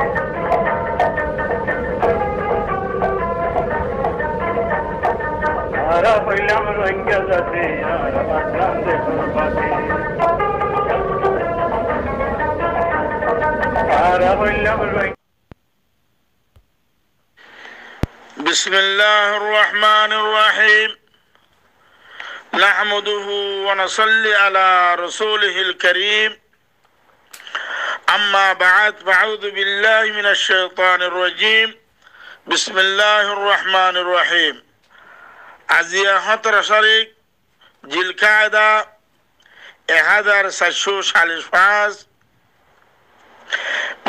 Ara hইলাম Rohingya জাতি আর বাঁচলাম দেশের মাটি ara hইলাম রোহিঙ্গা بسم الله الرحمن الرحيم نحمده ونصلي على رسوله الكريم أما بعد فأعوذ بالله من الشيطان الرجيم بسم الله الرحمن الرحيم আজিয়া 17 তারিখ জিলকাদা 1445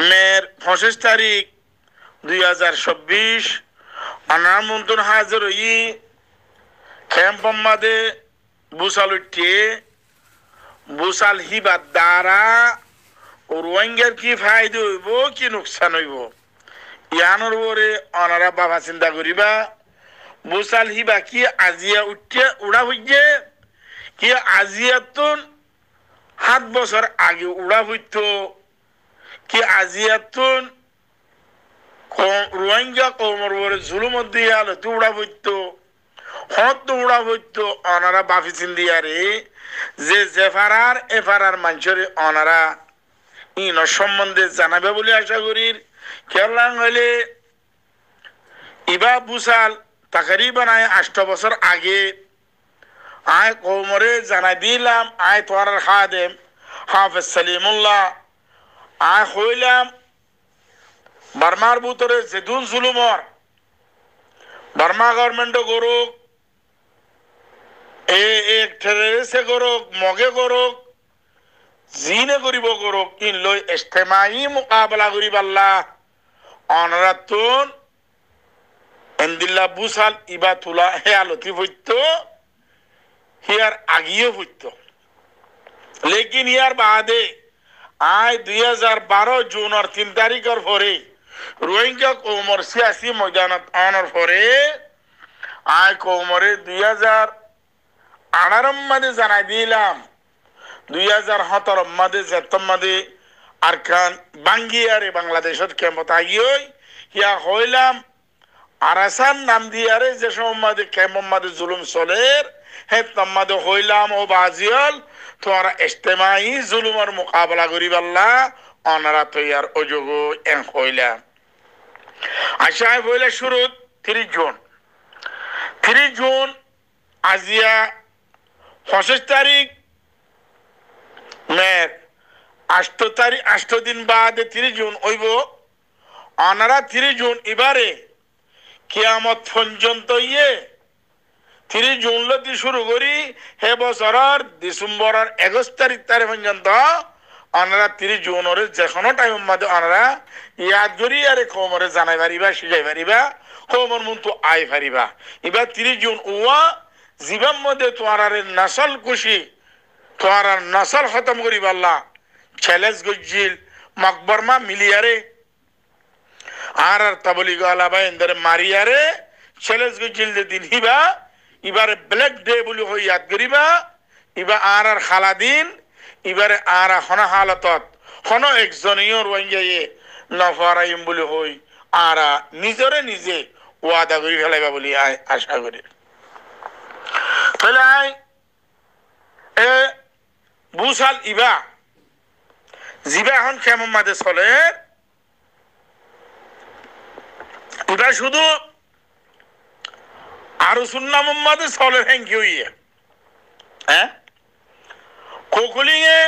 মের 25 তারিখ 2026 অনামন্তন হাজির হই ক্যাম্পমাদে বুসালুটে বুসাল হিবাদ দ্বারা রোহিঙ্গার কি ফায়দা হইব কি নুকসান হইব ইয়ানোর পরে অনারা বাবা চিন্তা করিবা বুসাল হিবা কি আজিয়া উঠে উড়া হইছে কি আজিয়াতুন 7 বছর আগে উড়া হইতো কি আজিয়াতুন রোহিঙ্গা কওমের উপরে জুলুম দিয়া হলো উড়া হইতো হত উড়া হইতো অনারা বাফি চিন্দিয়ারে যে জেফারার এফারার মানুষের অনারা ইন সম্বন্ধে জানাবে বলে আশা করি কেরলাং হইলে ইবা বুসাল তাকরিবান 8 বছর আগে আয় কওমরে জানাই দিলাম আয় তোর খাদেম হাফেজ সালিমুল্লাহ আয় হইলাম বার্মার ভিতরে যেদুন জুলুমর বার্মা গভর্নমেন্ট করুক এক টেররিস্টে করুক মগে করুক জিনে করিব করুক ইন লই ইজতেমাই মুকাবলা করিব আল্লাহ অনরাতুন এন্দিল্লা বুসাল ইবা তুলা হে আলতি হইতো হিয়ার আগিয়ে হইতো লেকিন ইয়ার বাদে আয় 2012 জুনের 3 তারিখের পরে রোহিঙ্গা কওমর সিয়াসি ময়দানত আনার পরে আয় কওমরে 2018 মাদে জানাই দিলাম 2017 মাদে যেতম মাদে আরকান বাঙ্গিয়ারে বাংলাদেশত ক্যাম্পত আগিয়ে ইয়া হইলাম আরাসান নাম দিয়ারে যে সময় ক্যাম্প মাদে জুলুম চলের হে তম্মাদে হইলাম ও বাজিয়াল তোরা ইজতেমাই জুলুমের মোকাবেলা করিব আল্লাহ অনারা তৈয়ার অযোগ এন হইলাম আশায় হইলে শুরু 30 জুন আজিয়া 25 তারিখ মের 8 দিন বাদে 30 জুন হইব অনারা 30 জুন এবারে কিয়ামত পর্যন্ত 30 জুন লতি শুরু করি হে বছরের ডিসেম্বরের 21 তারিখ পর্যন্ত অনারা 30 জুনের যে কোনো টাইম মধ্যে অনারা ইয়াদ করি আরে কওমরে জানাই পারিবা শিখাই পারিবা কওমর মন্তু আই পারিবা এবার 30 জুন ওয়া জীবন মধ্যে তোয়ারারে নসল খুশি তোয়ারার নসল খতম করিবা আল্লাহ চ্যালেঞ্জ গজিল মকবরমা মিলিয়ারে আর তাবলিগ আলাবা এন্দারে মারিয়ারে চ্যালেঞ্জ গজিল দিন হিবা এবারে ব্ল্যাক ডে বলি হই ইয়াদ করিবা ইবা আর খালাদিন এবারে আর হনা হালতত হন একজনীয় রোহিঙ্গায়ে নফরাইম বলি হই আর নিজরে নিজে ওয়াদা করি ফেলাইবা বলি আশা করি তাহলে এ বুসাল ইবা জিবা এখন কেমন মাঝে চলে এটা শুধু আরো সুন্না মোহাম্মদে চলে হ্যাঙ্কি হইয়া হ্যাঁ কোকুলিংয়ে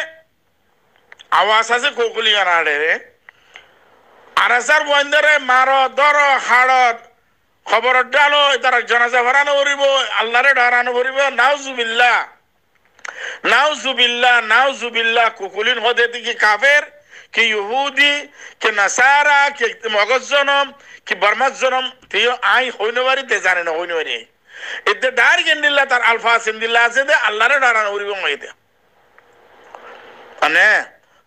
আওয়াজ আছে কোকুলিং আড়ে আরাসার বন্ধরে মারো দর হাড়ত খবর ডালো তারা জানাজা ভরানো করিব আল্লাহরে ডরানো করিব নাউজুবিল্লাহ কুকুলিন হদে কি কাফের কি ইহুদি কি নাসারা কি মগজ জনম কি বর্মাজ জনম তিও আই হইনো বাড়ি তে জানে না হইনো বাড়ি এতে ডার গেন্দিল্লা তার আলফা সিন্দিল্লা আছে দে আল্লাহরে ডরানো করিব মইতে মানে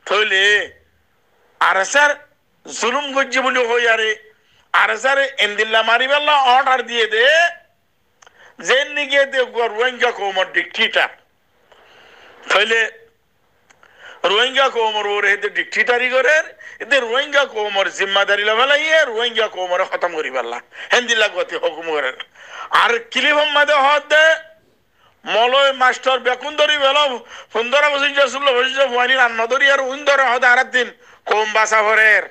থইলে আরাসার জুলুম গজ্জি বলি হই আরে আরাসারে এন্দিল্লা মারিবাল্লা অর্ডার দিয়ে দে জেন নিগে দে রোহিঙ্গা কওমর ডিক্টেটর থইলে রোহিঙ্গা কৌমর ওরে হেতে ডিকটিটারি করে এতে রোহিঙ্গা কৌমর জিম্মাদারি লাভালাইয়ে রোহিঙ্গা কৌমরে খতম করি পারলা হেন্দিলা গতি হুকুম করে আর কিলিফম মাদে হদ দে মলয় মাস্টার বেকুন ধরি বেল 15 বছর 16 বছর ফুয়ানি রান্না ধরি আর উন্দর হদ আর দিন কম বাসা ভরের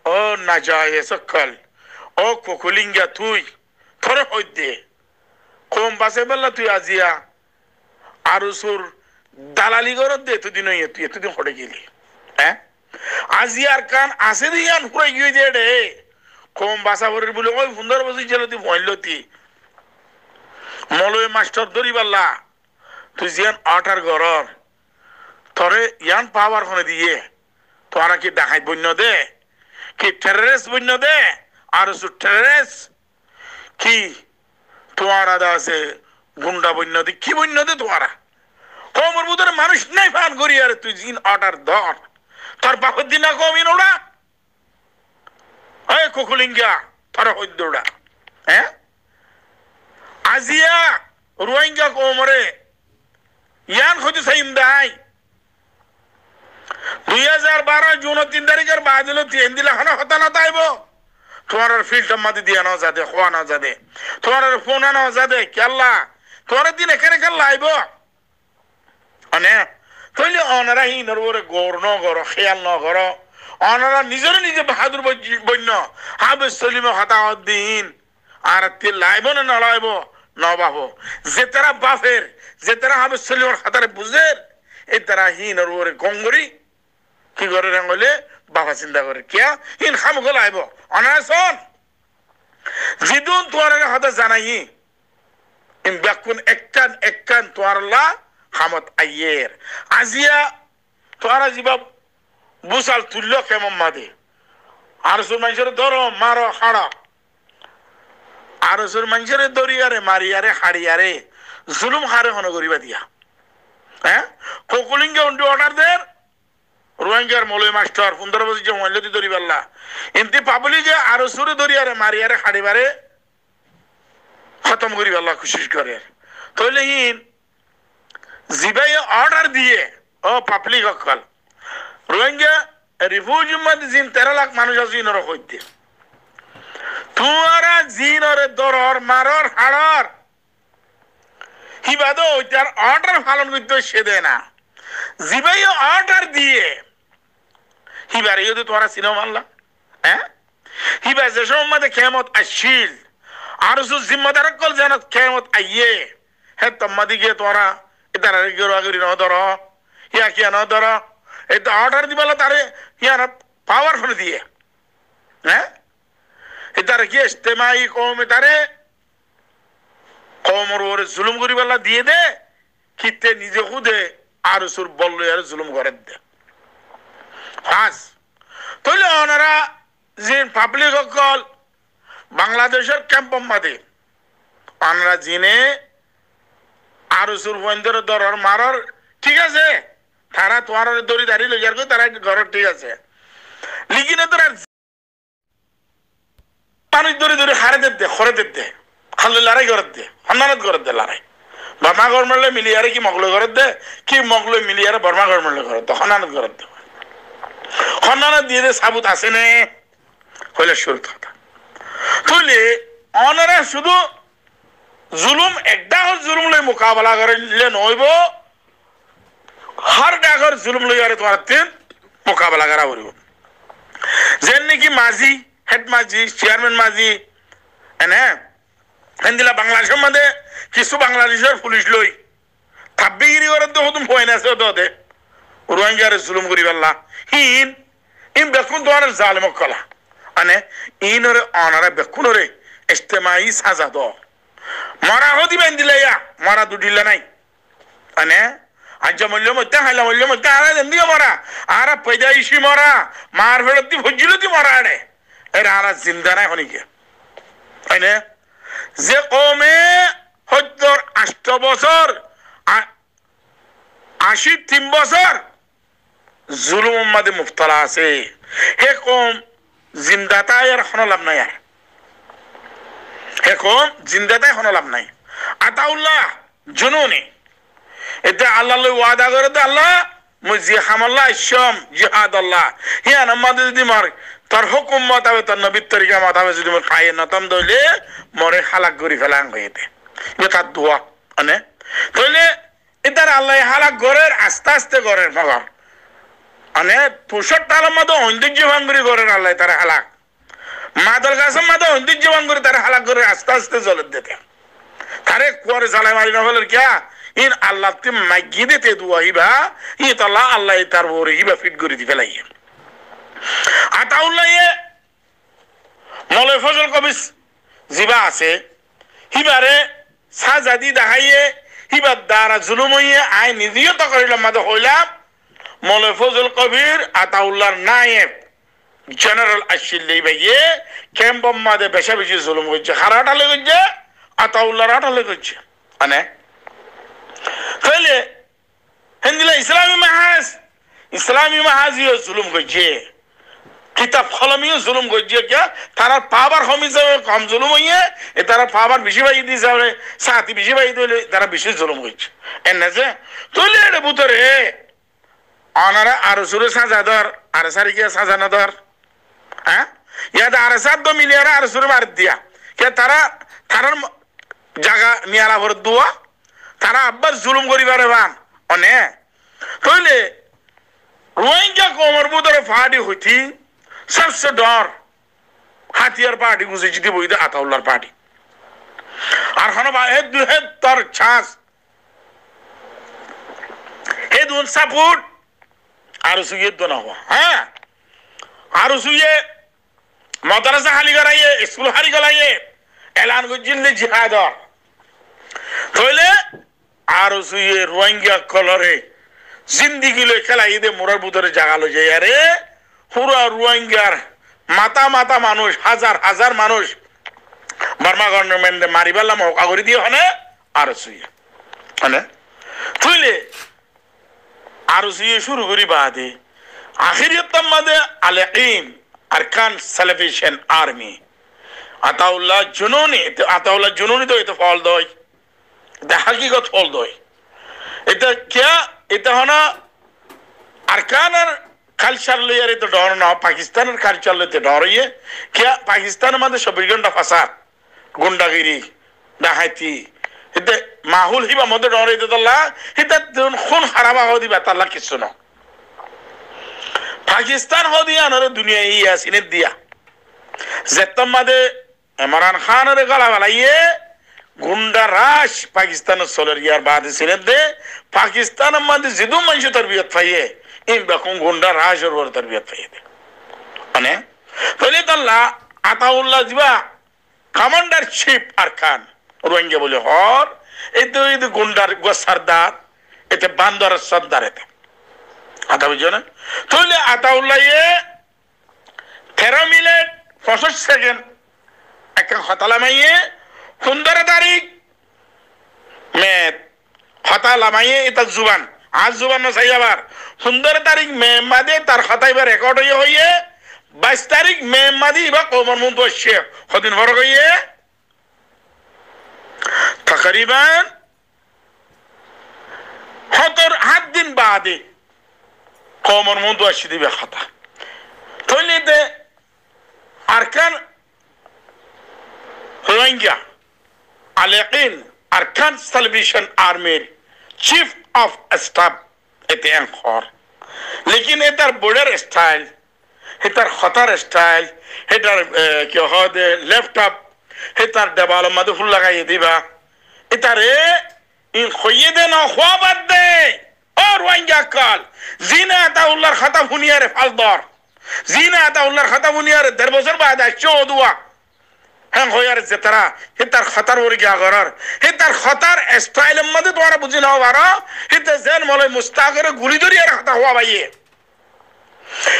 ও না যায় সকল ও কুকুলিঙ্গা তুই থরে হইতে কম বাসে বেলা তুই আজিয়া আর সুর দালালি করত দে এতদিন তুই এতদিন হটে গেলি হ্যাঁ আজিয়ার কান আসে দিয়ান পুরাই গিয়ে দে রে কম বাসা ভরের বলে ওই 15 বছর ছিল তুই ভয়লতি মলয় মাস্টার ধরি পারলা তুই জিয়ান অর্ডার গরর তোরে ইয়ান পাওয়ার ফোনে দিয়ে তোরা কি ডাকাই বন্য দে কি টেররিস্ট বন্য দে আর টেররিস্ট কি তোমার আদা আছে গুন্ডা বন্য দে কি বন্য দে তোমারা কমর বুধরে মানুষ নাই ফান করি আর তুই জিন অর্ডার ধর তোর বাপের দিনা কমিন ওরা এই কুকুলিঙ্গা তোর হইদ ওরা হ্যাঁ আজিয়া রোহিঙ্গা কমরে ইয়ান হইতে সাইম দাই 2012 জুন 3 তারিখের বাদ হলো 3 দিলা খানা হতা না তাইব তোমার ফিল্ড মাদি দিয়া না যাদে খোয়া না যাদে তোমার ফোন না যাদে কেল্লা তোমার দিন এখানে কেল্লা আইব মানে তইলে অনারা হি নরবরে গৌর ন গর খেয়াল ন গর অনারা নিজরে নিজে বাহাদুর বন্য হাবে সলিমে হতা দিন আর তে লাইব না না লাইব না বাবো যে তারা বাফের যে তারা হাবে সলিমের হাতারে বুঝের এই তারা হি নরবরে গঙ্গরি কি করে রঙলে বাবা চিন্তা করে কিয়া হিন খাম গলাইব অনারা শোন জিদুন তোয়ারে হাতে জানাই ইন বাকুন এককান তোয়ারলা হামত আইয়ের আজিয়া তোরা জিবা বুসাল তুল্য কেমন মাদে আর সুর মানুষের ধরো মারো হাড়া আর সুর মানুষের দরিয়ারে মারিয়ারে হাড়িয়ারে জুলুম হারে হন করিবা দিয়া হ্যাঁ কোকুলিঙ্গে উন্ডি অর্ডার দের রোহিঙ্গার মলয় মাস্টার 15 বছর যে মহিলাটি ধরি পারলা এমতি পাবলিকে আর সুরে দরিয়ারে মারিয়ারে হাড়িবারে খতম করি পারলা কোশিশ করে তইলে হিন জিবাই অর্ডার দিয়ে ও পাবলিক অকল রোহিঙ্গা রিফিউজি মধ্যে জিন 13 লাখ মানুষ আছে ইনর হইতে তুয়ারা জিনরে দরর মারর হাড়র হিবাদো ওইটার অর্ডার পালন করতে সে দেয় না জিবাই অর্ডার দিয়ে হিবার ইয়ে তোরা সিনেমা মানলা হ্যাঁ হিবার যে সময় কেমত আসিল আর জিম্মাদার কল জানাত কেমত আইয়ে হ্যাঁ তোমাদি গিয়ে তোরা এটারা গেরি ন ধর ইয়া কিয়া ন ধর এটা অর্ডার দিবালা তারে ইয়ার পাওয়ার ফোনে দিয়ে হ্যাঁ এটারে কি ইস্তেমাই কম এটারে কমর ওরে জুলুম করিবালা দিয়ে দে কিতে নিজে খুদে আর সুর বললো আর জুলুম করে দে হাস তাহলে ওনারা যে পাবলিক সকল বাংলাদেশের ক্যাম্প মাদে ওনারা জিনে আর সুর বন্ধের দরর মারর ঠিক আছে তারা তোমার দড়ি দাঁড়িয়ে লই যার তারা ঘর ঠিক আছে লিখিনে তোরা মানুষ দড়ি দড়ি হারে দে খরে দে খালি লড়াই করে দে সন্ধানত করে দে লড়াই বর্মা গভর্নমেন্টে মিলিয়ারে কি মগলো করে দে কি মগলো মিলিয়ারে বর্মা গভর্নমেন্টে করে দে সন্ধানত করে দে সন্ধানত দিয়ে দে সাবুত আছে নে হইলে শুরু কথা তাহলে অনারা শুধু জুলুম একটা জুলুম লই মোকাবেলা করলে নইব हर डागर जुलुम लइयारे তোমার তিন মোকাবেলা করা হইব যেন নাকি মাঝি হেড মাঝি চেয়ারম্যান মাঝি এনে হেন্দিলা বাংলাদেশের মধ্যে কিছু বাংলাদেশের পুলিশ লই তাব্বিগিরি করে তো হুতুম হয় না সে তো দে রোহিঙ্গার জুলুম করি পারলা হিন ইন বেকুন তোমার জালিম কলা মানে ইনরে অনারে বেকুনরে ইস্তেমাই সাজা দ মারা হদি বেন্দিলাইয়া মারা দুদিলা নাই মানে আজ মূল্য মধ্যে হাইলা মূল্য মধ্যে আরা দেন্দিও মরা আরা পয়দাইশি মরা মার ফেরতি ভজ্জিলতি মরা আনে এর আরা জিন্দা নাই হনিকে তাইনে যে কমে 78 বছর 83 বছর জুলুম মধ্যে মুবতলা আছে হে কম জিন্দাতায় আর কোনো লাভ নাই হে কম জিন্দাতায় কোনো লাভ নাই আতাউল্লাহ জুনুনি এটা আল্লাহ ওয়াদা করে দে আল্লাহ মুজি হামাল্লাহ ইসম জিহাদ আল্লাহ হিয়ান আমাদের যদি মার তার হুকুম মতাবে তার নবীর তরিকা মতাবে যদি মোর খাইয়ে নতম দইলে মরে হালাক করি ফেলাং হইতে তার দোয়া মানে তাহলে এটার আল্লাহ হালাক গড়ের আস্তে আস্তে গড়ের মগর মানে তুষার তালের মতো ঐতিহ্য ভাঙ্গুরি গড়ের আল্লাহ তার হালাক মাদল গাছের মতো ঐতিহ্য ভাঙ্গুরি তার হালাক গড়ের আস্তে আস্তে জলের দিতে তারে কুয়ারে জ্বালাই মারি না হলের কিয়া ইন আল্লাহ তে মাগি দিতে দুয়া হিবা ই তাল্লাহ আল্লাহ তার ওরে হিবা ফিট করে দি ফেলাই আতাউল্লাহ মলয় ফজল কবির জিবা আছে হিবারে সাজাদি দেখাইয়ে হিবার দ্বারা জুলুম হইয়ে আই নিজেও তো করিলাম মাঝে হইলাম মলয় ফজল কবির আতাউল্লাহর নায়েব জেনারেল আসিল্লি ভাইয়ে ক্যাম্পম মাঝে বেশা বেশি জুলুম করছে হারাটা লেগেছে আতাউল্লাহর আটা লেগেছে মানে তাহলে হিন্দিলা ইসলামী মাহাজিও জুলুম করছে কিতাব কলমিও জুলুম করছে কে তারা পাবার কমিছে কম জুলুম হইয়ে তারা পাবার বেশি বাই দিয়েছে সাথী বেশি বাই দিলে তারা বেশি জুলুম করছে এনেছে তুলে এটা ভিতরে অনারা আরো সুরে সাজাদর আর সারি কে সাজানা দর হ্যাঁ ইয়াতে আর সাত দো মিলিয়ার আর সুরে মার দিয়া কে তারা তারার জায়গা নিয়ারা ভর দোয়া তারা আব্বার জুলুম করিবারে বান অনে তাহলে রোহিঙ্গা কোমর ভিতরে ফাড়ি হইতি सबसे डर हाथियार पार्टी गुजे जिति बइदे आताउल्लाहर पार्टी আর হন বা হে দুহে তর ছাস হে দুন সাপোর্ট আর সুয়ে দনা হওয়া হ্যাঁ আর সুয়ে মাদ্রাসা খালি করাইয়ে স্কুল হারি গলাইয়ে এলান গজিলে জিহাদ হইলে আর সুয়ে রোহিঙ্গা কলরে জিন্দেগি লে খেলাই দে মোরার ভিতরে জাগালো যায় আরে পুরা রোহিঙ্গার মাতা মাতা মানুষ হাজার হাজার মানুষ বার্মা গভর্নমেন্টে মারি পেলাম হকা করে দিয়ে হনে আর সুইয়ে হনে তুইলে আর সুইয়ে শুরু করি বাদে আখিরিয়তার মধ্যে আলাকিন আরকান সালাফিশন আর্মি আতাউল্লাহ জুনুনি তো এটা ফল দয় এটা হাকিকত ফল দয় এটা কিয়া এটা হনা আরকানের কালচার লইয়ার তো ডর না পাকিস্তানের কালচার লইতে ডর হইয়ে কিয়া পাকিস্তানের মধ্যে 24 ঘন্টা ফাসাদ গুন্ডাগিরি ডাকাতি এতে মাহুল হিবা মধ্যে ডর হইতে তাল্লা এটা খুন খারাপ হওয়া দিবা তাল্লা কিছু না পাকিস্তান হদিয়া নরে দুনিয়া ইয়া সিনে দিয়া যেতম মাদে ইমরান খানের গলা বালাইয়ে গুন্ডা রাশ পাকিস্তানের সোলার ইয়ার বাদে সিনে দে পাকিস্তানের মধ্যে জিদু মানুষ তরবিয়ত পাইয়ে in bakun gunda rajor war tarbiyat fayde ane tole talla ataullah jiba commander chief arkan rohingya bole hor eto gundar go sardar ete bandar sardar ete ata bujona tole ataullah ye 13 minute 65 second ek khatala maye 15 tarikh me khatala maye eta zuban आज जुबान न सही आबार 15 तारीख में मादे तार खताई बा record होइए 22 तारीख में मादी बा कोमर मुंतो शे खदिन फरक होइए तकरीबन 7 दिन बाद कोमर मुंतो शिदी बा खता तोले दे अरकान रोहिंग्या अलेकिन अरकान salvation army chief of staff ete khor lekin etar border style etar khatar style etar ki hode laptop etar develop madu full lagai diba etare in khoyede na khwabad de or wanja kal zina taullar khatam huniyar faldar zina taullar khatam huniyar darbozar baad chodwa হ্যাঁ হয়ার যেতারা হিতার খতার ওর গিয়া করার হিতার খতার স্টাইলের মধ্যে তোরা বুঝি নাও বারো হিতে জেন মলয় মুস্তাকরে গুলি ধরিয়ে রাখতা হওয়া ভাইয়ে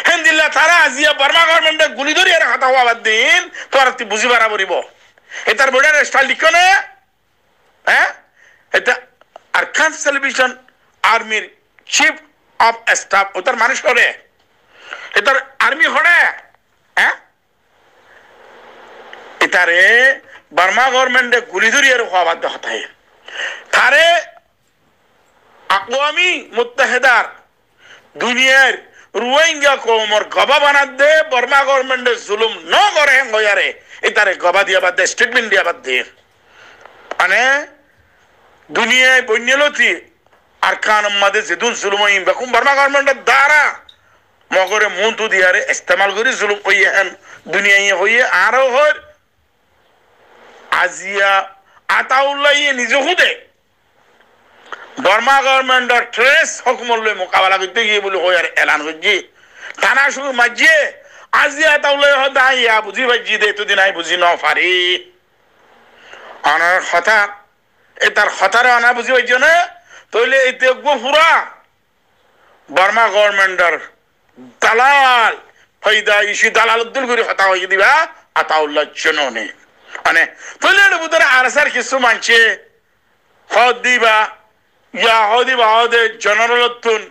হেন্দিল্লা তারা আজিয়া বার্মা গভর্নমেন্টে গুলি ধরিয়ে রাখতা হওয়া বাদ দিন তোরা তুই বুঝি বারা বলিব এটার বোর্ডের স্টাইল লিখো না হ্যাঁ এটা আরকান সালভেশন আর্মির চিফ অফ স্টাফ ওটার মানুষ করে এটার আর্মি হড়ে হ্যাঁ इतारे बर्मा गवर्नमेंट ने गुली धरी और ख्वाबाद होता है थारे अक़वामी मुत्तहिदार দুনিয়ার রোহিঙ্গা কৌমর গবা বানাত দে বর্মা গভর্নমেন্টে জুলুম ন করে গয়ারে এটারে গবা দিয়া বাদ দে স্টেটমেন্ট দিয়া বাদ দে মানে দুনিয়ায় বন্যলতি আর কান মাদে যেদুন জুলুম হইম বেকুম বর্মা গভর্নমেন্টের দ্বারা মগরে মন্তু দিয়ারে ইস্তেমাল করি জুলুম হইয়ে হেন দুনিয়ায় হইয়ে আরো হয় আজিয়া আতাউল্লাহ নিজে হুদে বর্মা গভর্নমেন্টের ট্রেস হুকুমলে মোকাবেলা করতে গিয়ে বলে হই আর এলান করছি থানা শুরু মাঝিয়ে আজিয়া আতাউল্লাহ হদা ইয়া বুঝি ভাজি দে এতদিন আই বুঝি ন পারি অনার কথা এটার কথারে অনা বুঝি ভাইছ না তাহলে এতে পুরা বর্মা গভর্নমেন্টের দালাল ফায়দা ইসি দালাল উদ্দুল করে কথা হয়ে দিবা আতাউল্লাহ জননে মানে তাহলে এর ভিতরে আরসার কিছু মানছে হদ দিবা ইয়া হদিবা হদে জেনারেল তুন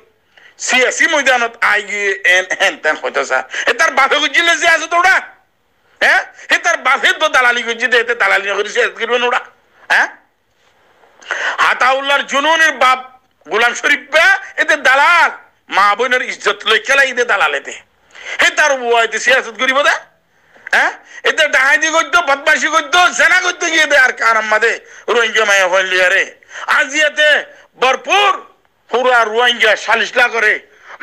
সিয়াসি ময়দানত আই গিয়ে এন তেন হইতেছা এটার বাপে গুজিলে যে আছে তোরা হ্যাঁ এটার বাপে তো দালালি গুজি দে এতে দালালি করে সে করবেন ওরা হ্যাঁ আতাউল্লাহর জুনুনের বাপ গোলাম শরীফ এতে দালাল মা বোনের ইজ্জত লই খেলাই দে দালালেতে হে তার বুয়াইতে সিয়াসত করিব দা হ্যাঁ এতে ডাহাইতি করতো বদমাশি করতো জেনা করতে গিয়ে দে আর কার আমাদে রোহিঙ্গা মায়া হইলি আরে আজিয়াতে ভরপুর পুরা রোহিঙ্গা সালিশলা করে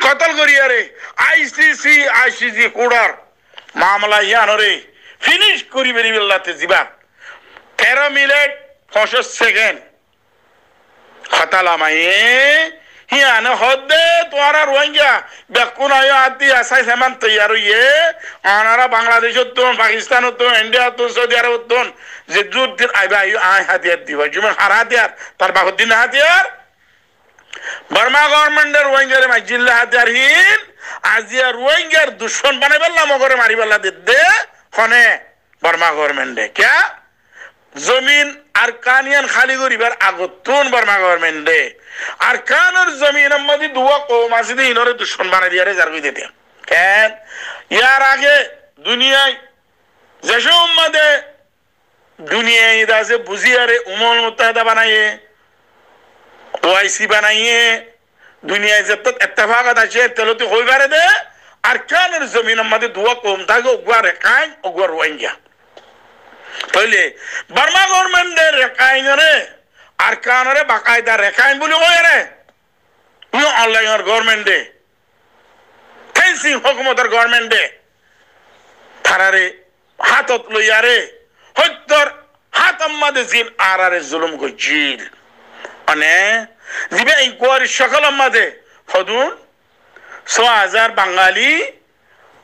কতল করি আরে আইসিসি কোডার মামলা ইয়ানরে ফিনিশ করি বেরি বেলাতে জিবা 13 মিনিট 65 সেকেন্ড খতালামায়ে হিয়ানে হদে তোরা রোহিঙ্গা বেকুন আয় আতি আসাই সেমান তৈয়ার হইয়ে আনারা বাংলাদেশত তো পাকিস্তানত তো ইন্ডিয়া তো সৌদি আরব তো যে দূর দিন আইবা আই হাতিয়ার দিবা যেমন হারা হাতিয়ার তার বাগত দিন হাতিয়ার বর্মা গভর্নমেন্টের রোহিঙ্গারে মাইজিল্লা হাতিয়ার হিন আজিয়া রোহিঙ্গার দুশ্মন বানাই বেললাম মগরে মারি বেলা দে ফনে বর্মা গভর্নমেন্টে ক্যা জমিন আর কানিয়ান খালি করিবার আগতুন বর্মা গভর্নমেন্টে আর কানের জমিনের মধ্যে দুয়া কম আছে দিয়ে ইনরে দুশ্মন বানাই দিয়ারে যার কই দিতে কেন ইয়ার আগে দুনিয়ায় যেসব উম্মাদে দুনিয়ায় ইদাসে বুঝিয়ারে উমর মুত্তাহিদা বানাইয়ে ওআইসি বানাইয়ে দুনিয়ায় যত ইত্তেফাকাত আছে তেলতে হইবারে দে আর কানের জমিনের মধ্যে দুয়া কম থাকে ওগুয়ারে কান ওগুয়ার রোহিঙ্গা তাইলে বর্মা গভর্নমেন্টের রেখাইনরে আর কানরে বাকায়দা রেখাইন বলি কয় রে ইউ অনলাইনের গভর্নমেন্টে ফেন্সিং হুকুমতের গভর্নমেন্টে থারারে হাতত লইয়ারে হত্যর হাত আম্মাদে জিন আরারে জুলুম গজিল মানে জিবে ইনকোয়ারি সকল আম্মাদে হদুন 6000 বাঙালি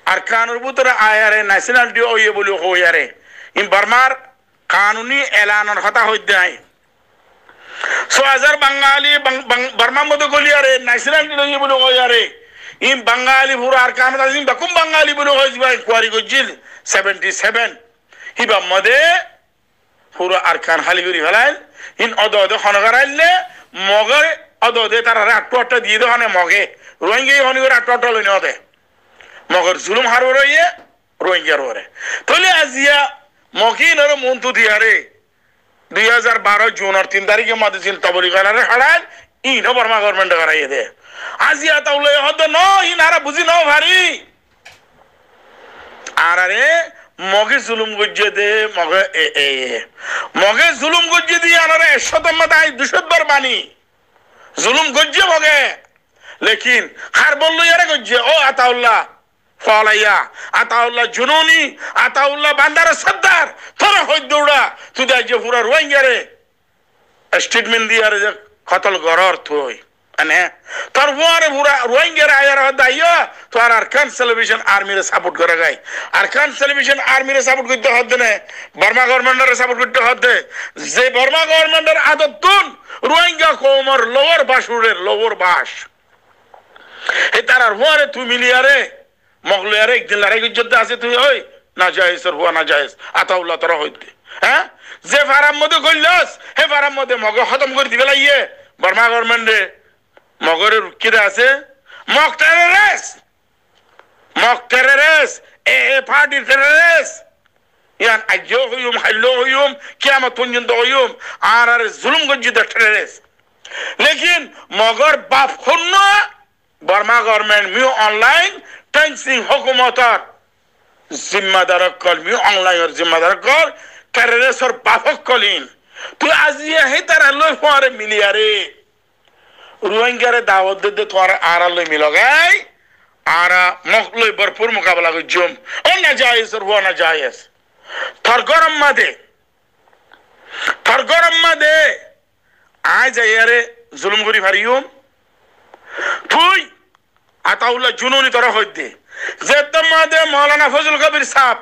আর কানুর ভিতরে আয়ারে ন্যাশনালিটি ওয়ে বলি হইয়ারে ইন বার্মার কানুনি এলানের কথা হইতে নাই 6000 বাঙালি বার্মার মধ্যে গলিয়ারে ন্যাশনালিটি ওয়ে বলি হইয়ারে ইন বাঙালি পুরো আর কানুন আজিম বাকুম বাঙালি বলি হইবা ইনকোয়ারি গজিল 77 হিবা মধ্যে পুরো আর কান খালি করি ফেলাইল ইন অদদে খনগারাইলে মগে অদদে তারা আটটা দিয়ে দোকানে মগে রোহিঙ্গা হনি করে আটটা লই নদে মগর জুলুম হার রইয়ে রোহিঙ্গা ররে তাহলে আজিয়া মকিন আর মন্তু দিয়ারে 2012 জুনের 3 তারিখে মাদে তবলি গালারে হাড়াল ইন বর্মা গভর্নমেন্ট করাইয়ে দে আজিয়া তাউলে হদ ন ইনারা বুঝি ন ভারি আরে মগে জুলুম গজ্জে দে মগে জুলুম গজ্জে দিয়ে আনারে 100 মাদাই 200 বার বানি জুলুম গজ্জে মগে লেকিন হার বললো ইয়ারে গজ্জে ও আতাউল্লাহ ফলাইয়া আতাউল্লাহ জুনুনি আতাউল্লাহ বান্দার সর্দার তোরা হই দৌড়া তুই যে পুরা রোহিঙ্গারে স্টেটমেন্ট দিয়ারে যে কতল গরর তুই মানে তোর বুয়ারে পুরা রোহিঙ্গারে আয়ার দাইয়া তোর আরকান সেলিব্রেশন আর্মিরে সাপোর্ট করে গাই আরকান সেলিব্রেশন আর্মিরে সাপোর্ট করতে হদ না বর্মা গভর্নমেন্টের সাপোর্ট করতে হদ যে বর্মা গভর্নমেন্টের আদত তুন রোহিঙ্গা কওমর লোয়ার বাসুরের লোয়ার বাস এ তার বুয়ারে তুই মিলিয়ারে মগলিয়ারে একদিন লড়াই যুদ্ধ আছে তুই ওই না জায়েজের হুয়া না জায়েজ আতাউল্লাহ তোরা হইতে হ্যাঁ যে ফারাম মধ্যে কইলস হে ফারাম মধ্যে মগে খতম করে দিবে লাইয়ে বর্মা গভর্নমেন্টে মগরের কিরা আছে মক টেররিস্ট এ পার্টি টেররিস্ট ইয়ান আজও হইম হাইলো হইম কিয়ামত পর্যন্ত হইম আর জুলুম গজ্জিদ টেররিস্ট লেকিন মগর বাপ খুন্ন বার্মা গভর্নমেন্ট মিউ অনলাইন টেন্সিং হুকুমতর জিম্মাদার কল মিউ অনলাইনের জিম্মাদার কল টেররিস্টর বাফক কলিন তুই আজিয়া হে তারা লই ফরে মিলিয়ারে রোহিঙ্গারে দাওয়াত দে তোর আরা লই মিলগাই আরা মখলই ভরপুর মোকাবেলা করজুম ও না জায়েজ ও না জায়েজ তোর গরম মাদে আয় যাইয়ারে জুলুম করি ফারিউম তুই আতাউল্লাহ জুনুনি তোরা হইতে যে তোমাদে মৌলানা ফজল কবির সাহেব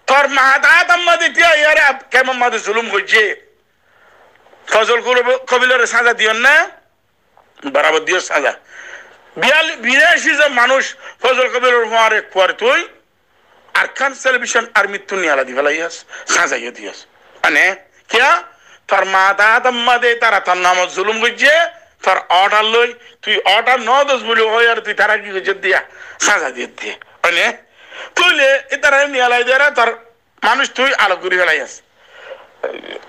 তোর মাহাদাত আম্মাদে তিয়া ইয়ারে কেমন মাদে জুলুম করছে ফজল কবিরের সাজা দিও না বরাবর দিও সাজা 82 জন মানুষ ফজল কবিরের মারে কোয়ার তুই আর খান টেলিভিশন আর মৃত্যু নিয়ালা দি ফেলাইয়াস সাজাইয়া দিয়াস মানে কিয়া তোর মাহাদাত আম্মাদে তারা তোর নাম জুলুম করছে তোর অর্ডার লই তুই অর্ডার ন দোষ বলি হয় আর তুই তারা কি করছে দিয়া সাজা দিয়ে মানে তুইলে এ তারা নিয়ালাই দেয় তোর মানুষ তুই আলোক করে ফেলাইয়াস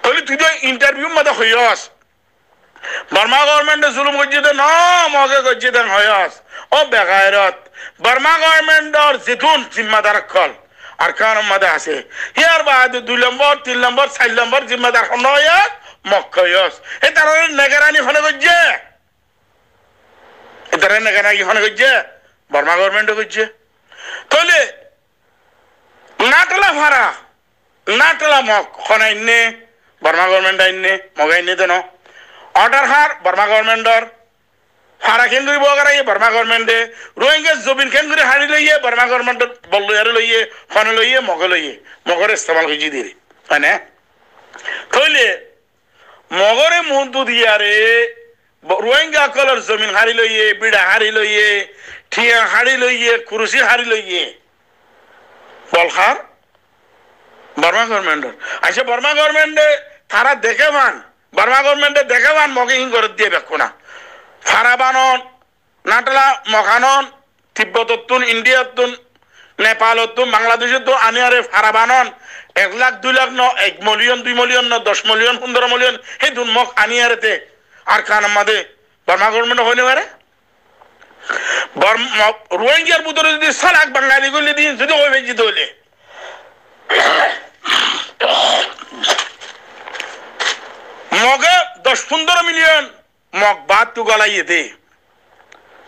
তাহলে তুই তো ইন্টারভিউ মধ্যে হইয়াস বার্মা গভর্নমেন্টে জুলুম করছে তো ন মগে করছে দেন হইয়াস ও বেগায়রত বার্মা গভর্নমেন্টর যেতুন জিম্মাদার কল আর কার মধ্যে আছে ইয়ার বাদ 2 নম্বর 3 নম্বর 4 নম্বর জিম্মাদার নয় মক্কয়স এ তারা নেগারানি হনে করছে এ তারা নেগারানি হনে করছে বার্মা গভর্নমেন্টে করছে তাহলে নাটলা ভাড়া নাটলা মগ খনাইনে বার্মা গভর্নমেন্ট আইনে মগাইনে দেন অর্ডার হার বার্মা গভর্নমেন্টর হারা কেন্দ্রী বগারাইয়ে বার্মা গভর্নমেন্টে রোহিঙ্গা জবিন কেন্দ্রী হারি লইয়ে বার্মা গভর্নমেন্ট বল্লয়ারে লইয়ে খনে লইয়ে মগরে ইস্তেমাল হইজি দিয়ে মানে তাহলে মগরে মন্তু দিয়ারে রোহিঙ্গা কলর জমিন হারি লইয়ে বিড়া হারি লইয়ে ঠিয়া হারি লইয়ে কুরুসি হারি লইয়ে বলখার বার্মা গভর্নমেন্টর আচ্ছা বার্মা গভর্নমেন্টে তারা বার্মা গভর্নমেন্টে দেখেবান মগে হিং করে দিয়ে বেকো না ফারাবানন নাটলা মখানন তিব্বততুন ইন্ডিয়াতুন নেপালতুন বাংলাদেশতুন আনিয়ারে ফারাবানন 1 লাখ 2 লাখ ন 1 মিলিয়ন 2 মিলিয়ন ন 10 মিলিয়ন 15 মিলিয়ন হে দুন মক আনিয়ারেতে আর কান আমাদের বার্মা গভর্নমেন্ট হইনে পারে রোহিঙ্গার ভিতরে যদি 100 লাখ বাঙালি গুলি দিন যদি ওই বেজি দলে মগে 10-15 মিলিয়ন মগ বাদ তু গলাইয়ে দে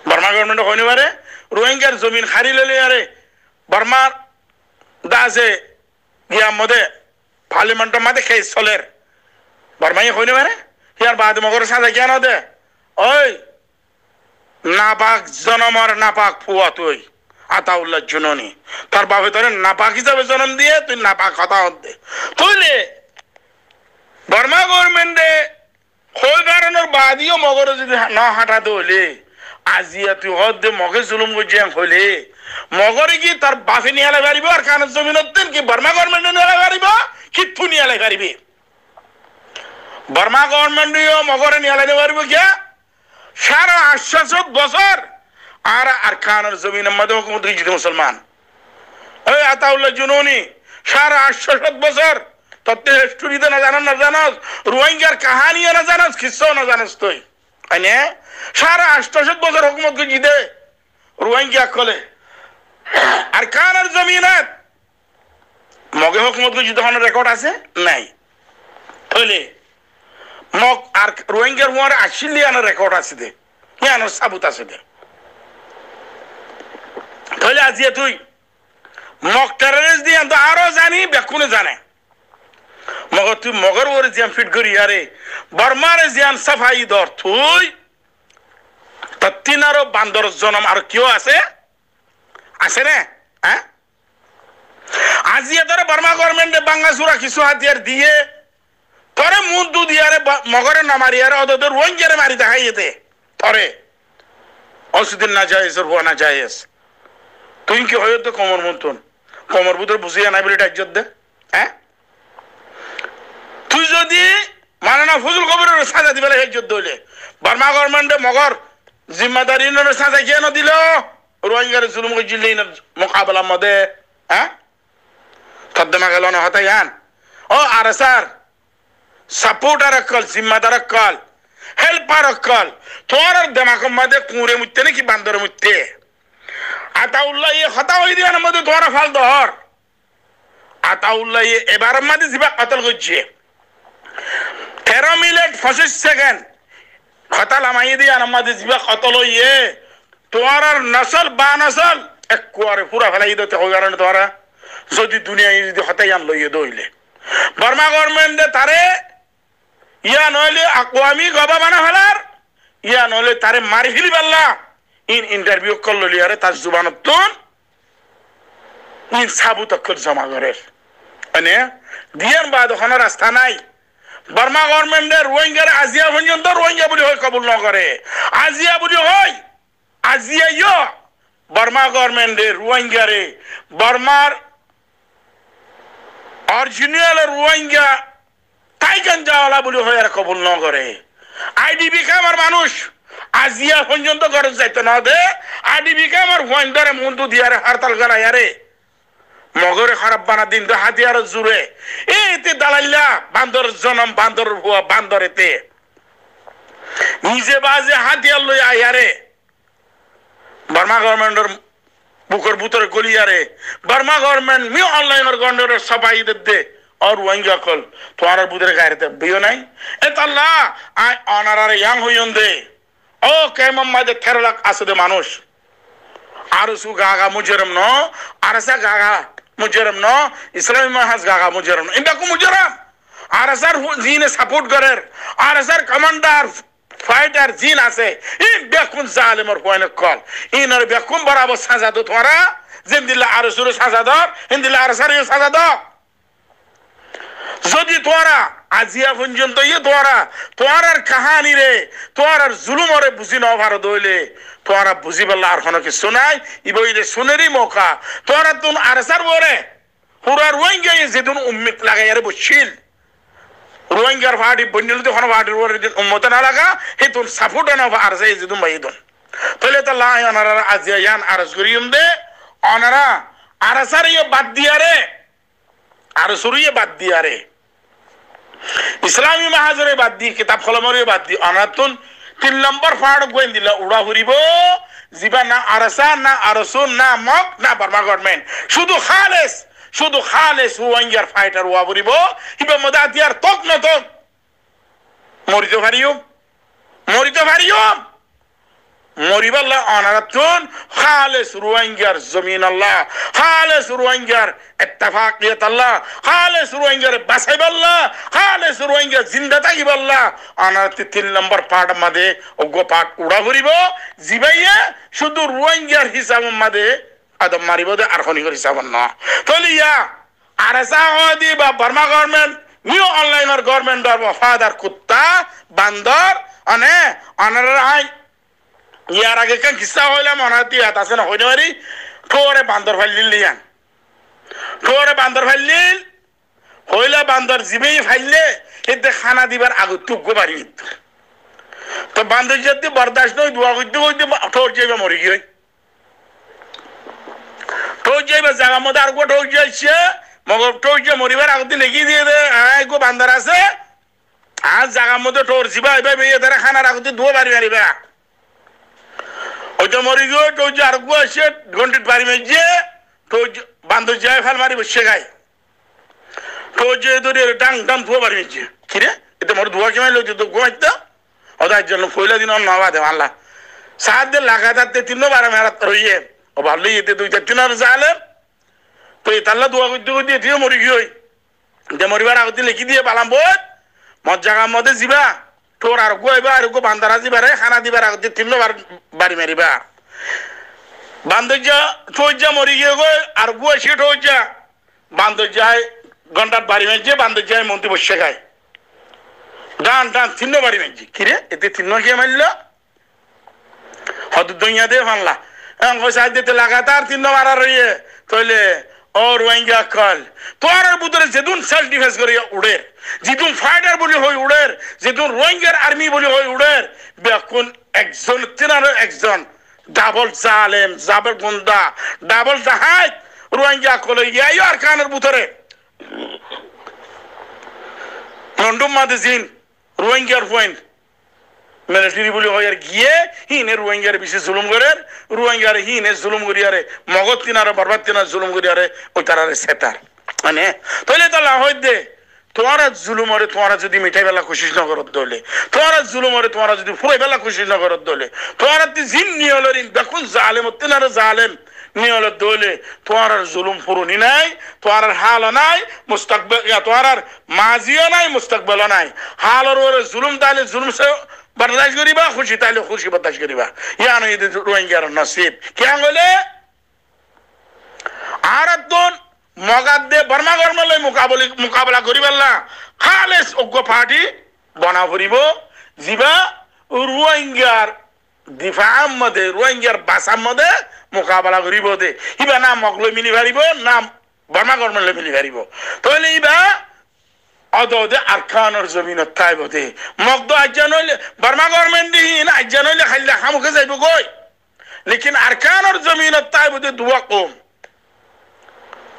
বার্মা গভর্নমেন্ট হইনে পারে রোহিঙ্গার জমিন হারি ললে আরে বার্মার দাসে গিয়া মধ্যে পার্লামেন্টের মধ্যে কেস চলের বার্মাই হইনে পারে ইয়ার বাদ মগর সাজা কেন দে ওই নাপাক জনমর নাপাক ফুয়া তুই আতাউল্লাহ জুননি তার বাপে তোরে নাপাক হিসাবে জন্ম দিয়ে তুই নাপাক কথা দে তুইলে বার্মা গভর্নমেন্টে হই কারণের বাদিও মগর যদি না হাঁটা দলে আজিয়া তুই হদে মগে জুলুম করছে হইলে মগরে কি তার বাপে নিয়ে আলাই পারিব আর কানের জমিনত কি বার্মা গভর্নমেন্টে নিয়ে আলাই পারিব কিথু নিয়ে আলাই পারিবে বার্মা গভর্নমেন্টও মগরে নিয়ে আলাই পারিব কে 850 বছর আর কানের জমিনের মধ্যে হুকুমত হয়েছে মুসলমান ওই আতাউল্লাহ জুনুনি 850 বছর তত্ত্বে স্টোরিতে না জানাস রোহিঙ্গার কাহানিও না জানাস কিচ্ছাও না জানাস তুই আইনে 850 বছর হুকুমত করছি দে রোহিঙ্গা কলে আর কানের জমিনত মগে হুকুমত করছি তখন রেকর্ড আছে নাই তাহলে মগ আর রোহিঙ্গার মোয়ারে 80 লিয়ানের রেকর্ড আছে দে ইয়ানোর সাবুত আছে দে তাহলে আজিয়া তুই মগ টেররিস্ট দিয়ে তো আরো জানি বেকুনে জানে মগর তুই মগর ওরে জিয়ান ফিট করি আরে বর্মারে জিয়ান সাফাই দর তুই তত্তিনারও বান্দর জনম আর কেউ আছে না হ্যাঁ আজিয়া তোরে বর্মা গভর্নমেন্টে বাংলাসুরা কিছু হাতিয়ার দিয়ে তোরে মুন্দু দিয়ারে মগরে না মারিয়ারে ওদের রোহিঙ্গারে মারি দেখাই যেতে তোরে অসুদিন না যাইস ওর না যাইস তুই কি হয় তো কমর মতন কমর ভিতরে বুঝিয়া নাই বলে ইজ্জত দে হ্যাঁ তুই যদি মানানা ফজল কবিরের সাজা দিবে ইজ্জত দইলে বর্মা গভর্নমেন্টে মগর জিম্মাদারি সাজা কেন দিল রোহিঙ্গার জুলুম করছিলি মোকাবেলার মধ্যে হ্যাঁ তদ্দমা গেল না হতাই আন ও আর স্যার সাপোর্টার কল জিম্মাদার কল হেল্পার অকল তোর দেমাকম মাঝে কুঁড়ে মুততে নাকি বান্দর মুততে আতাউল্লাহ ইয়ে হতা হয়ে দিয়ার মধ্যে তোমার ফাল দহর আতাউল্লাহ ইয়ে এবার মাঝে জিবা কতল করছে 13 মিনিট 25 সেকেন্ড হতা লামাই দিয়ার মধ্যে জিবা কতল ইয়ে তোমার নসল বা নসল এক কুয়ারে পুরা ফেলাই দিতে ওই কারণে তোরা যদি দুনিয়ায় যদি হতাই আনলো ইয়ে দইলে বর্মা গভর্নমেন্টে তারে ইয়া নইলে আকওয়ামি গবা বানা ফেলার ইয়া নইলে তারে মারি ফেলি পারলা ইন্টারভিউ করলো লিয়ারে তার জুবানত সাবুত অক্ষর জমা করে মানে দিয়ার বাদ ওখানে রাস্তা নাই বর্মা গভর্নমেন্টের রোহিঙ্গার আজিয়া পর্যন্ত রোহিঙ্গা বলে হয় কবুল ন করে আজিয়া বলে হয় আজিয়া ইয় বর্মা গভর্নমেন্টের রোহিঙ্গারে বর্মার অরিজিনাল রোহিঙ্গা তাইকান যাওয়ালা বলে হয় আর কবুল ন করে আইডিবি কামার মানুষ আজিয়া পর্যন্ত গরজ যাইতে না দে আইডিবি কামার রোহিঙ্গারে মুন্ডু দিয়ারে হরতাল করা ইয়ারে মগরে খারাপ বানা দিন তো হাতিয়ার জুড়ে এতে দালাইলা বান্দর জনম বান্দর হুয়া বান্দরেতে নিজে বাজে হাতিয়ার লই আয়ারে বর্মা গভর্নমেন্টের বুকের ভিতরে গলিয়ারে বর্মা গভর্নমেন্ট মি অনলাইনের গন্ডরের সবাই দে और वंगा कल तुम्हारा बुदरे गायरे ते बियो नहीं एतल्ला आई ऑनरर यांग हुयंदे ओ केमम मादे 13 लाख आसदे मानुष आरसु गागा मुजरम नो आरसा गागा मुजरम नो इस्लामी महाज गागा मुजरम नो इंदा को मुजरम आरसर जीने सपोर्ट करेर आरसर कमांडर फाइटर जीन आसे इन बेकुन जालिम और कोने कॉल इन और बेकुन बराबर सजा दो तुम्हारा जिंदिल्ला आरसुर सजा दो हिंदिल्ला आरसर ये सजा दो যদি তোরা আজিয়া পর্যন্ত ইয়ে তোরার কাহানি রে তোরার জুলুমরে বুঝি না ভারত হইলে তোরা বুঝি বললা আর কোনো কিছু নাই ইবইলে শুনেরই মৌকা তোরা তুন আরসার বরে পুরা রোহিঙ্গা যেদিন উম্মিত লাগাই আরে বসছিল রোহিঙ্গার ভাড়ি বন্যল তো কোনো ভাড়ির বরে উম্মত না লাগা হে তুন সাপোর্ট না আরসা যেদিন বাইদন তাহলে তো লাই অনারা আজিয়া ইয়ান আরস করিম দে অনারা আরসার ইয়ে বাদ দিয়া রে আরসুরিয়ে বাদ দিয়া রে ইসলামী মাহাজরে বাদ দি কিতাব কলমরে বাদ দি অনাতুন 3 নম্বর ফাড় গোয়েন দিলা উড়া হরিব জিবা না আরসা না আরসুন না মক না বর্মা গভর্নমেন্ট শুধু খালেস রোহিঙ্গার ফাইটার ওয়া হরিব হিবা মদাতিয়ার তক না তক মরিতে পারিও মরিবাল্লাহ অনারাতুন খালেস রোহিঙ্গার জমিন আল্লাহ খালেস রোহিঙ্গার ইত্তেফাকিয়ত আল্লাহ খালেস রোহিঙ্গার বাসাইবাল্লাহ খালেস রোহিঙ্গা জিন্দা থাকিবাল্লাহ অনারাতি 3 নম্বর পার্ট মাদে ওগো পার্ট উড়া হরিব জিবাইয়া শুধু রোহিঙ্গার হিসাব মাদে আদম মারিব দে আর খনি হিসাব না তলিয়া আরসা হদি বা বর্মা গভর্নমেন্ট নিউ অনলাইনার গভর্নমেন্ট আর ফাদার কুত্তা বান্দর আনে অনারাই ইয়ার আগে কান কিসা হইলাম অনাতি আছে না হইতে পারি ঠোরে বান্দর ফাইলিল লিয়ান ঠোরে বান্দর ফাইলিল হইলা বান্দর জিবেই ফাইলে এতে খানা দিবার আগে টুকু পারি তো বান্দর যদি বরদাস্ত নই দোয়া করতে করতে ঠোর যাইবে মরি গিয়ে ঠোর যাইবে জায়গা মধ্যে আর গো ঠোর যাইছে মগর ঠোর যে মরিবার আগে লেগে দিয়ে দে গো বান্দর আছে আর জায়গার মধ্যে ঠোর জিবা এবার এদের খানার আগে দোয়া পারি পারিবা ওইটা মরি গো তো আর গো আসে ঘন্টির বাড়ি মেজে তো বান্দর যায় ফেল মারি বসে গায় তো যে ধরে ডাং ডাং ধোয়া বাড়ি মেজে কিরে এতে মোর ধোয়া কেমন লোক তো ঘুমাইতো ওদের জন্য পয়লা দিন নবা দে আল্লাহ সাত দিন লাগাতার 3 মেরাত রইয়ে ও ভাবলি এতে 2-3 আর জালে তো এ তাল্লা দোয়া করতে করতে দিয়ে মরি গিয়ে যে মরিবার আগে লিখি দিয়ে পালাম বোধ মত জায়গার মধ্যে যাবা তোর আর গো এবার আর গো বান্দারা দিবারে খানা দিবার আগে 3 বাড়ি মারিবা বান্দর যা ঠোঁজ যা মরি গিয়ে গো আর গো সে ঠোঁজ যা বান্দর যায় ঘন্টার বাড়ি মেজে বান্দর যায় মন্ত্রী বসে খায় ডান 3 বাড়ি মেজে কিরে এতে 3 কে মারল হদ দুনিয়া দে ফানলা সাইড দিতে লাগাতার 3 মারা রইয়ে তাইলে ও রোহিঙ্গা কল তোর ভিতরে যেদিন সেলফ ডিফেন্স করে উড়ের যেদিন ফাইটার বলে হই উড়ের যেদিন রোহিঙ্গার আর্মি বলে হই উড়ের বেকুন একজন তিনারও একজন ডাবল জালেম ডাবল গুন্ডা ডাবল জাহাজ রোহিঙ্গা কল ইয়াই আর কানের ভিতরে নন্ডুম মাদে জিন রোহিঙ্গার পয়েন্ট মিলিটারি বলি হয় আর গিয়ে হিনে রোহিঙ্গার বেশি জুলুম করে রোহিঙ্গার হিনে জুলুম করিয়ারে মগজ তিনারে বরবাদ তিনার জুলুম করিয়ারে ওই তারারে সেতার মানে তাহলে তো লাভ হয় দে তোমারা জুলুমরে তোমারা যদি মিঠাই বেলা কোশিশ না করত দলে তোমারা জুলুমরে তোমারা যদি ফুরাই বেলা কোশিশ না করত দলে তোমারা জিন নিয়লরিন দেখুন জালেম তিনারে জালেম নিয়ল দলে তোমার জুলুম ফুরুনি নাই তোমার হাল নাই মুস্তাকবিল তোমার মাজিও নাই মুস্তাকবিল নাই হালর ওরে জুলুম তাহলে জুলুম সে বরদাস্ত করিবা খুশি তাহলে খুশি বরদাস্ত করিবা ইয়ানো এই রোহিঙ্গার নসিব কেন বলে আর একজন মগাদে বর্মা গরমলে মুকাবলা করিবাল্লা খালেস অজ্ঞ পার্টি বনা ফুরিব জিবা রোহিঙ্গার দিফার মধ্যে রোহিঙ্গার বাসার মধ্যে মোকাবেলা করিব দে ইবা না মগলৈ মিলি পারিব না বর্মা গরমলে মিলি পারিব তাহলে ইবা অদে আরকানের জমিনত থাইব দে মগদ আজ্ঞা নইলে বর্মা গভর্নমেন্ট দিন আজ্ঞা নইলে খাইলে খামুখে যাইব গই লেকিন আরকানের জমিনত থাইব দে দুয়া কম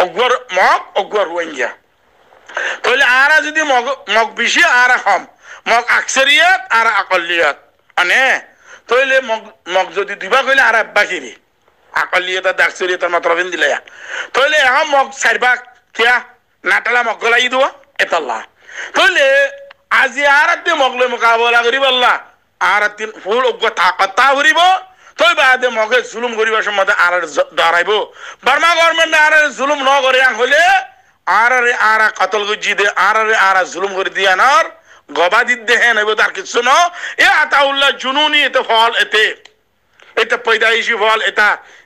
অগর মগ অগর রোহিঙ্গা তাহলে আরা যদি মগ বেশি আর কম মগ আকসরিয়ত আর আকলিয়ত মানে তাহলে মগ যদি দিবা কইলে আর বাকিরি আকলিয়ত আর আকসরিয়তের মাত্রাবিন দিলে তাহলে এখন মগ সাইরবাক কিয়া নাটালা মগ গলাই দিও এতাল্লাহ তাহলে আজি আর দিয়ে মগলে মোকাবেলা করিব আল্লাহ আর দিন ফুল অজ্ঞ তাকতা করিব তই বাদে মগে জুলুম করিবার সময় আর দাঁড়াইব বর্মা গভর্নমেন্ট আর জুলুম ন করে হলে আর কতল গুজি দে আর জুলুম করে দিয়া নার গবাদি দেহে নইব তার কিছু ন এ আতাউল্লাহ জুনুনি এতে ফল এতে পয়দাইশি ফল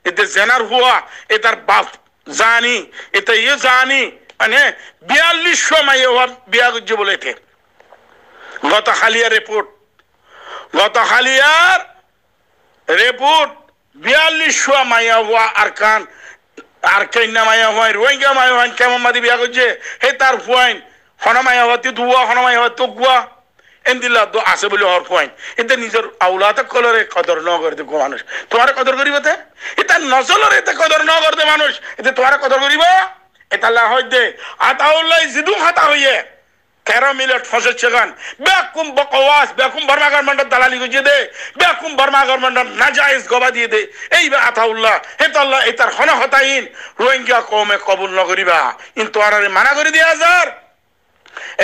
এতে জেনার হুয়া এটার বাপ জানি এতে ইয়ে জানি মানে 4200 মাইয়া হওয়া বিয়া গুজি বলে এতে গত হালিয়ার রিপোর্ট 4200 মাইয়া হওয়া আরকান আর কেনা মাইয়া হয় রোহিঙ্গা মাইয়া হয় কেমন মাদি বিয়া করছে হে তার ফুয়াইন হনা মাইয়া হওয়া দুয়া হনা মাইয়া হওয়া তো গুয়া এন্দিল্লা তো আছে বলে হর ফুয়াইন এতে নিজের আউলাতে কলরে কদর ন করতে গো মানুষ তোমার কদর করিব তে এটা নজলরে এতে কদর ন করতে মানুষ এতে তোমার কদর করিব এটা লা হয় দে আতাউল্লাহ জিদু হাতা হইয়ে 13 মিনিট ফসল সেখান বেকুম বকওয়াস বেকুম বর্মা গভর্নমেন্টের দালালি গুজিয়ে দে বেকুম বর্মা গভর্নমেন্টের নাজায়েজ গবা দিয়ে দে এই আতাউল্লাহ হেতাল্লাহ এটার হনা হতাইন রোহিঙ্গা কওমে কবুল ন করিবা কিন্তু আর মানা করে দিয়া যার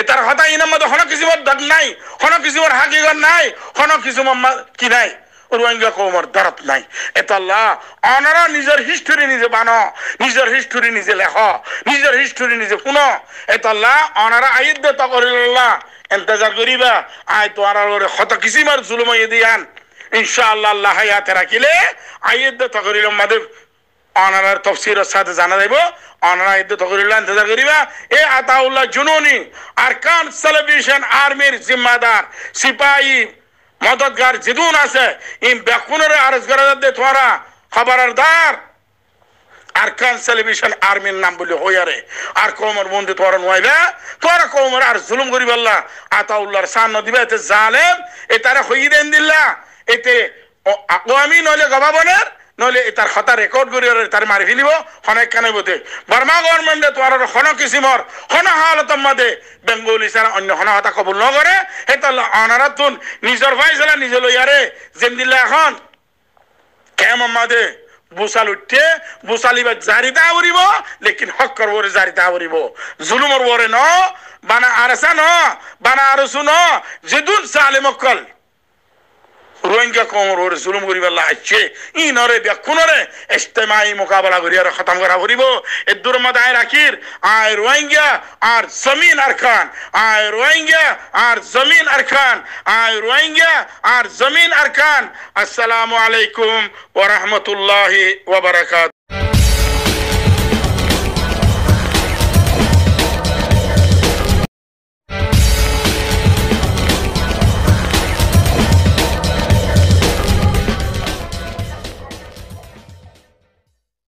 এটার হতাইনের মধ্যে হনা কিছু দাগ নাই হনা কিছু হাকিগত নাই হনা কিছু কি নাই রোহিঙ্গা কওমের দরদ নাই এতাল্লাহ অনারা নিজের হিস্টরি নিজে বানো নিজের হিস্টরি নিজে লেখ নিজের হিস্টরি নিজে শুনো এতাল্লাহ অনারা আইদ দে তকরিল্লাহ ইন্তজার করিবা আই তো আর হত কিসিমার জুলুম দিয়ান ইনশাআল্লাহ আল্লাহ হায়াতে রাখিলে আইদ দে তকরিল্লাহ মাদে অনারার তাফসীরের সাথে জানা যাইব অনারা আইদ দে তকরিল্লাহ ইন্তজার করিবা এ আতাউল্লাহ জুনুনি আরকান সালাফিয়ান আর্মির জিম্মাদার সিপাহী মদতগার জিদুন আছে ইন বেকুনের আরজ করা দে তোরা খবরদার আরকান সালাফিয়ান আর্মির নাম বলে হইয়ারে আর কওমের বন্ধু তোরা নইবা তোরা কওমের আর জুলুম করিব আল্লাহ আতাউল্লাহর শান দিবে এতে জালেম এটারে হই দেন দিল্লা এতে আওয়ামী নলে গবাবনের নলে এটার খাতা রেকর্ড করি তার মারি ফেলিব অনেক কানে বদে বর্মা গভর্নমেন্টে তোর হন কিসিমর হন হালতর মধ্যে বেঙ্গলি ছাড়া অন্য হন হাতা কবুল ন করে এটা অনারাতুন নিজের ফাইসলা নিজে লইয়ারে জেন্দিল্লা এখন কেমন মাদে বুসাল উঠে বুসালিবা জারিতা উড়িব লেকিন হক করবরে জারিতা উড়িব জুলুমর ওরে ন বানা আরসা ন বানা আরসু ন জিদুন সালেমকল রোহিঙ্গা কওমের ওরে জুলুম করিবাল্লাহ আছে ইনরে বেকুনরে ইজতিমাই মোকাবেলা করি আর খতম করা করিব এদুর মদায় রাখির আয় রোহিঙ্গা আর জমিন আরকান আয় রোহিঙ্গা আর জমিন আরকান আয় রোহিঙ্গা আর জমিন আরকান আসসালামু আলাইকুম ওয়া রাহমাতুল্লাহি ওয়া বারাকাতুহু।